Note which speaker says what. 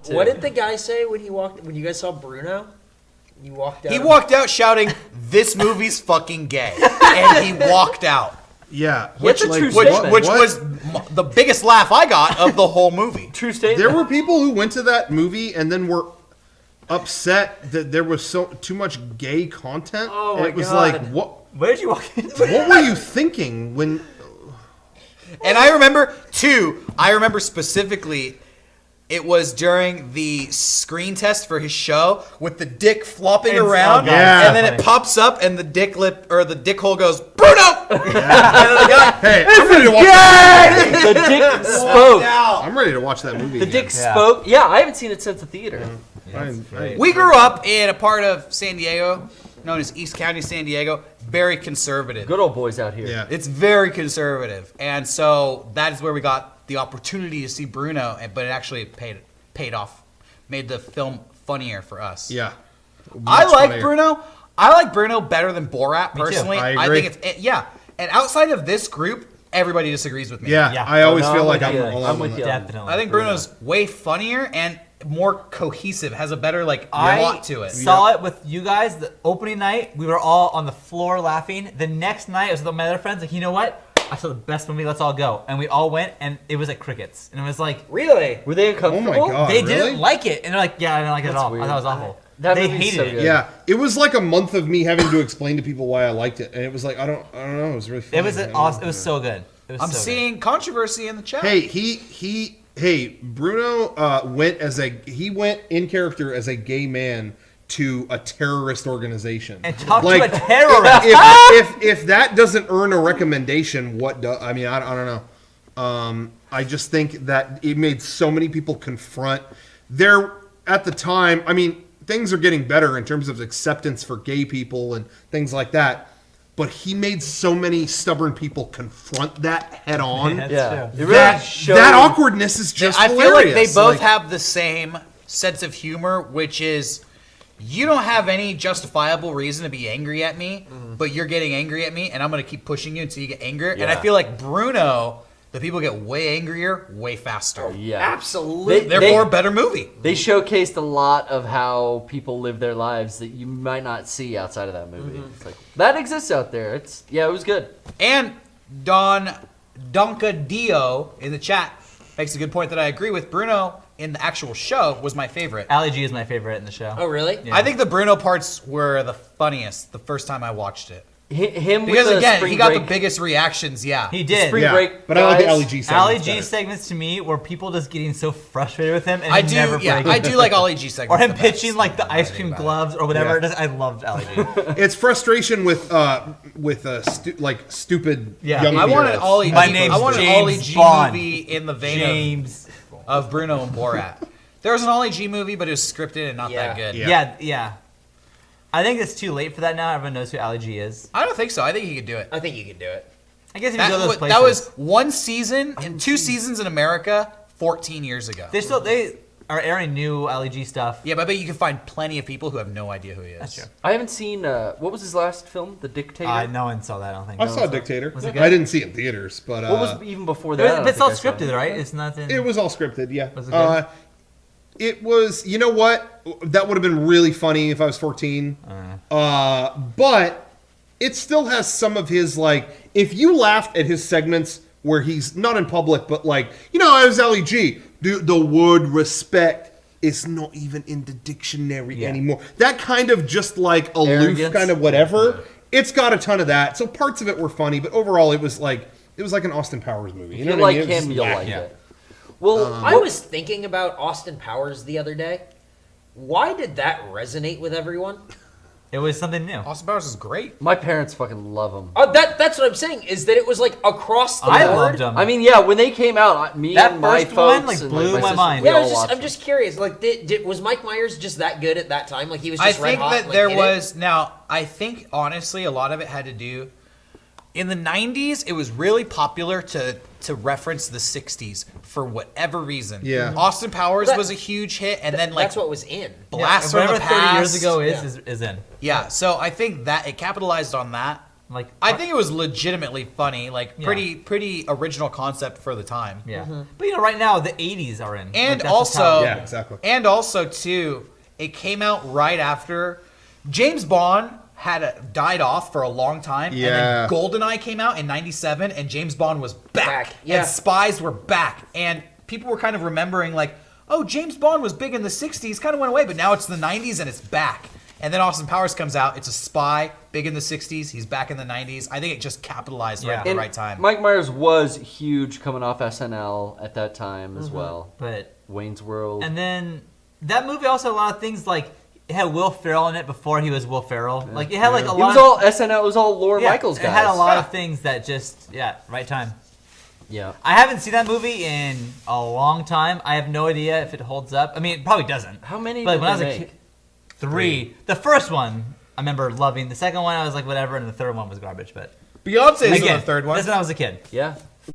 Speaker 1: What did the guy say when when you guys saw Bruno? You walked out.
Speaker 2: He walked out shouting, "This movie's fucking gay," and he walked out.
Speaker 3: Yeah,
Speaker 2: which was the biggest laugh I got of the whole movie.
Speaker 4: True statement.
Speaker 3: There were people who went to that movie and then were upset that there was too much gay content.
Speaker 1: Oh my
Speaker 3: It was
Speaker 1: God.
Speaker 3: like, what?
Speaker 4: Where did you walk into?
Speaker 3: What were you thinking when?
Speaker 2: And I remember specifically, it was during the screen test for his show with the dick flopping around, and then it pops up and the dick hole goes, Bruno! And then the guy,
Speaker 3: hey, I'm ready to watch that.
Speaker 4: The dick spoke.
Speaker 3: I'm ready to watch that movie.
Speaker 4: The dick spoke. Yeah, I haven't seen it since the theater.
Speaker 2: We grew up in a part of San Diego known as East County, San Diego. Very conservative.
Speaker 4: Good old boys out here.
Speaker 3: Yeah.
Speaker 2: It's very conservative. And so that is where we got the opportunity to see Bruno, but it actually paid off. Made the film funnier for us.
Speaker 3: Yeah.
Speaker 2: I like Bruno. I like Bruno better than Borat, personally.
Speaker 3: I agree.
Speaker 2: think it's And outside of this group, everybody disagrees with me.
Speaker 3: Yeah. I always feel like
Speaker 4: I'm with you.
Speaker 5: Definitely.
Speaker 2: I think Bruno's way funnier and more cohesive, has a better plot to it.
Speaker 5: Saw it with you guys the opening night. We were all on the floor laughing. The next night, I was with my other friends. Like, you know what? I saw the best movie. Let's all go. And we all went, and it was like crickets. And it was like,
Speaker 1: Really?
Speaker 4: Were they uncomfortable?
Speaker 3: Oh my God.
Speaker 5: they
Speaker 3: really?
Speaker 5: didn't like it. And they're like, yeah, I didn't like it at all.
Speaker 4: weird.
Speaker 5: I thought it was awful.
Speaker 4: That
Speaker 5: They
Speaker 4: movie's
Speaker 5: hated
Speaker 4: so
Speaker 5: it.
Speaker 4: good.
Speaker 3: Yeah, it was like a month of me having to explain to people why I liked it, and it was like I don't know. It was really funny.
Speaker 5: It was awesome. It was so good. It was
Speaker 2: I'm
Speaker 5: so
Speaker 2: seeing controversy in the chat.
Speaker 3: Hey, Bruno went in character as a gay man to a terrorist organization
Speaker 5: And talked to a terrorist.
Speaker 3: If that doesn't earn a recommendation, what does? I mean, I don't know. I just think that it made so many people confront there at the time. I mean, things are getting better in terms of acceptance for gay people and things like that. But he made so many stubborn people confront that head on.
Speaker 4: Yeah.
Speaker 5: true.
Speaker 4: It really showed.
Speaker 3: That awkwardness is just
Speaker 2: I feel like they
Speaker 3: hilarious.
Speaker 2: both have the same sense of humor, which is you don't have any justifiable reason to be angry at me, but you're getting angry at me, and I'm going to keep pushing you until you get angrier. And I feel like Bruno, the people get way angrier, way faster.
Speaker 4: Yeah.
Speaker 1: Absolutely.
Speaker 2: Therefore, better movie.
Speaker 4: They showcased a lot of how people live their lives that you might not see outside of that movie. It's like that exists out there. It was good.
Speaker 2: And Don Dio in the chat makes a good point that I agree with. Bruno in the actual show was my favorite.
Speaker 5: Ali G is my favorite in the show.
Speaker 1: Oh, really?
Speaker 5: Yeah.
Speaker 2: I think the Bruno parts were the funniest the first time I watched it.
Speaker 4: Him
Speaker 2: Because
Speaker 4: with
Speaker 2: again,
Speaker 4: spring
Speaker 2: he got
Speaker 4: break,
Speaker 2: the biggest reactions, yeah.
Speaker 5: He did.
Speaker 4: spring break.
Speaker 3: But I like the
Speaker 4: guys.
Speaker 3: Ali G segments.
Speaker 5: Ali G
Speaker 3: better.
Speaker 5: segments to me were people just getting so frustrated with him and
Speaker 2: I
Speaker 5: he
Speaker 2: do,
Speaker 5: never
Speaker 2: yeah.
Speaker 5: breaking.
Speaker 2: I do like Ollie G segments.
Speaker 5: Or him
Speaker 2: the best.
Speaker 5: pitching like the ice cream gloves or whatever.
Speaker 3: Yeah.
Speaker 5: I loved Ali G.
Speaker 3: It's frustration with stupid
Speaker 5: Yeah.
Speaker 3: young
Speaker 2: I want an
Speaker 3: people.
Speaker 2: Ollie G.
Speaker 5: My name's
Speaker 2: I want an
Speaker 5: James
Speaker 2: Ollie G
Speaker 5: Bond.
Speaker 2: movie in the vein
Speaker 5: James.
Speaker 2: of Bruno and Borat. There was an Ollie G movie, but it was scripted and not that good.
Speaker 3: Yeah.
Speaker 5: Yeah. I think it's too late for that now. Everyone knows who Ali G is.
Speaker 2: I don't think so. I think he could do it.
Speaker 1: I think you can do it.
Speaker 5: I guess if you go to those places.
Speaker 2: That was one season and 2 seasons in America 14 years ago.
Speaker 5: They are airing new Ali G stuff.
Speaker 2: Yeah, but I bet you can find plenty of people who have no idea who he is.
Speaker 5: That's true.
Speaker 4: I haven't seen. What was his last film? The Dictator.
Speaker 5: No one saw that. I don't think.
Speaker 3: I saw Dictator.
Speaker 5: Was it good?
Speaker 3: I didn't see it in theaters, but
Speaker 4: What was even before that? I don't
Speaker 5: It's all
Speaker 4: think I saw
Speaker 5: scripted,
Speaker 4: it.
Speaker 5: right? It's nothing.
Speaker 3: it was all scripted. Yeah.
Speaker 5: Was it good?
Speaker 3: It was. You know what? That would have been really funny if I was 14. But it still has some of his If you laughed at his segments where he's not in public, but I was Ali G. The word respect is not even in the dictionary anymore. That kind of just aloof
Speaker 4: Arrogance.
Speaker 3: kind of whatever. It's got a ton of that. So parts of it were funny, but overall it was like an Austin Powers movie. You know
Speaker 4: If you
Speaker 3: what I
Speaker 4: like
Speaker 3: mean? It was
Speaker 4: him,
Speaker 3: just
Speaker 4: you'll
Speaker 3: wacky.
Speaker 4: like it. Well,
Speaker 1: I was thinking about Austin Powers the other day. Why did that resonate with everyone?
Speaker 5: It was something new.
Speaker 2: Austin Powers is great.
Speaker 4: my parents fucking love him.
Speaker 1: That's what I'm saying, is that it was across the
Speaker 5: I
Speaker 1: board.
Speaker 5: loved them.
Speaker 4: I mean, yeah, when they came out, me
Speaker 5: That
Speaker 4: and my
Speaker 5: first one,
Speaker 4: folks and
Speaker 5: blew
Speaker 4: my
Speaker 5: my
Speaker 4: sister,
Speaker 5: mind.
Speaker 4: we
Speaker 1: Yeah,
Speaker 4: all watched
Speaker 1: I'm
Speaker 4: them.
Speaker 1: just curious. Was Mike Myers just that good at that time? He was
Speaker 2: I
Speaker 1: just red
Speaker 2: think
Speaker 1: hot.
Speaker 2: that
Speaker 1: and,
Speaker 2: there
Speaker 1: hit it?
Speaker 2: was I think honestly a lot of it had to do in the 90s. It was really popular to reference the 60s for whatever reason.
Speaker 3: Yeah.
Speaker 2: Austin Powers
Speaker 1: That-
Speaker 2: was a huge hit, and then
Speaker 1: that's what was in.
Speaker 2: Blast
Speaker 5: Yeah,
Speaker 2: from the
Speaker 5: whatever 30 years
Speaker 2: Past.
Speaker 5: ago
Speaker 1: Yeah.
Speaker 5: is in.
Speaker 2: Yeah, so I think that it capitalized on that
Speaker 5: Like
Speaker 2: I think it was legitimately funny, like
Speaker 5: Yeah.
Speaker 2: pretty original concept for the time.
Speaker 5: yeah. But right now the 80s are in.
Speaker 2: And
Speaker 5: that's
Speaker 2: also,
Speaker 5: how-
Speaker 3: Yeah, exactly.
Speaker 2: And also too, it came out right after James Bond had died off for a long time.
Speaker 3: Yeah.
Speaker 2: And then GoldenEye came out in '97, and James Bond was back.
Speaker 1: Yeah.
Speaker 2: And spies were back, and people were kind of remembering like, oh, James Bond was big in the '60s, kind of went away, but now it's the '90s and it's back. And then Austin Powers comes out. It's a spy, big in the '60s. He's back in the '90s. I think it just capitalized right at the
Speaker 4: And
Speaker 2: right time.
Speaker 4: Mike Myers was huge coming off SNL at that time as well.
Speaker 5: But
Speaker 4: Wayne's World.
Speaker 5: and then that movie also had a lot of things like it had Will Ferrell in it before he was Will Ferrell. Like it had like a
Speaker 4: it
Speaker 5: lot.
Speaker 4: was all SNL. It was all Lorne
Speaker 5: yeah,
Speaker 4: Michaels guys.
Speaker 5: It had a lot of things that just right time.
Speaker 4: Yeah.
Speaker 5: I haven't seen that movie in a long time. I have no idea if it holds up. I mean, it probably doesn't.
Speaker 4: How many
Speaker 5: But
Speaker 4: did
Speaker 5: when I was
Speaker 4: they
Speaker 5: a
Speaker 4: make?
Speaker 5: kid, 3. The first one I remember loving. The second one I was like whatever, and the third one was garbage. But
Speaker 2: Beyonce's in
Speaker 5: again,
Speaker 2: the third one.
Speaker 5: that's when I was a kid.
Speaker 4: Yeah.